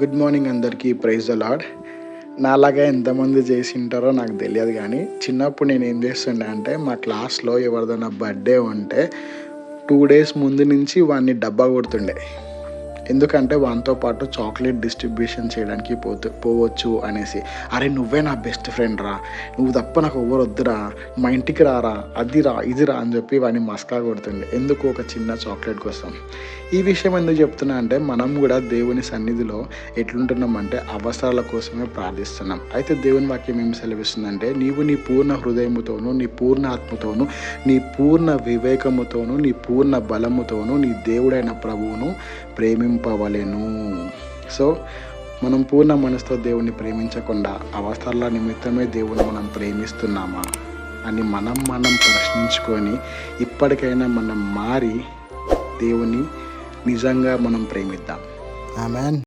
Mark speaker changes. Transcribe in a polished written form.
Speaker 1: Good morning అందరికీ, praise the lord. నాలాగా ఎంతమంది చేసి ఉంటారో నాకు తెలియదు, కానీ చిన్నప్పుడు నేను ఏం చేస్తుండే అంటే మా క్లాస్లో ఎవరిదైనా బర్త్డే ఉంటే 2 days ముందు నుంచి వాడిని డబ్బా కొడుతుండే. ఎందుకంటే వానితో పాటు చాక్లెట్ డిస్ట్రిబ్యూషన్ చేయడానికి పోవచ్చు అనేసి. అరే నువ్వే నా బెస్ట్ ఫ్రెండ్ రా, నువ్వు తప్ప నాకు ఎవరు వద్దురా, మా ఇంటికి రారా, అదిరా ఇదిరా అని చెప్పి వాడిని మస్కా కొడుతుండే. ఎందుకు? ఒక చిన్న చాక్లెట్ కోసం. ఈ విషయం ఎందుకు చెప్తున్నా అంటే మనం కూడా దేవుని సన్నిధిలో ఎట్లుంటున్నామంటే అవసరాల కోసమే ప్రార్థిస్తున్నాం. అయితే దేవుని వాక్యం ఏం సెలవిస్తుందంటే, నీవు నీ పూర్ణ హృదయముతోనూ, నీ పూర్ణ ఆత్మతోనూ, నీ పూర్ణ వివేకముతోనూ, నీ పూర్ణ బలముతోనూ నీ దేవుడైన ప్రభువును ప్రేమింపవలెను. సో మనం పూర్ణ మనసుతో దేవుని ప్రేమించకుండా అవసరాల నిమిత్తమే దేవుని మనం ప్రేమిస్తున్నామా అని మనం ప్రశ్నించుకొని ఇప్పటికైనా మనం మారి దేవుని నిజంగా మనం ప్రేమిద్దాం. ఆమేన్.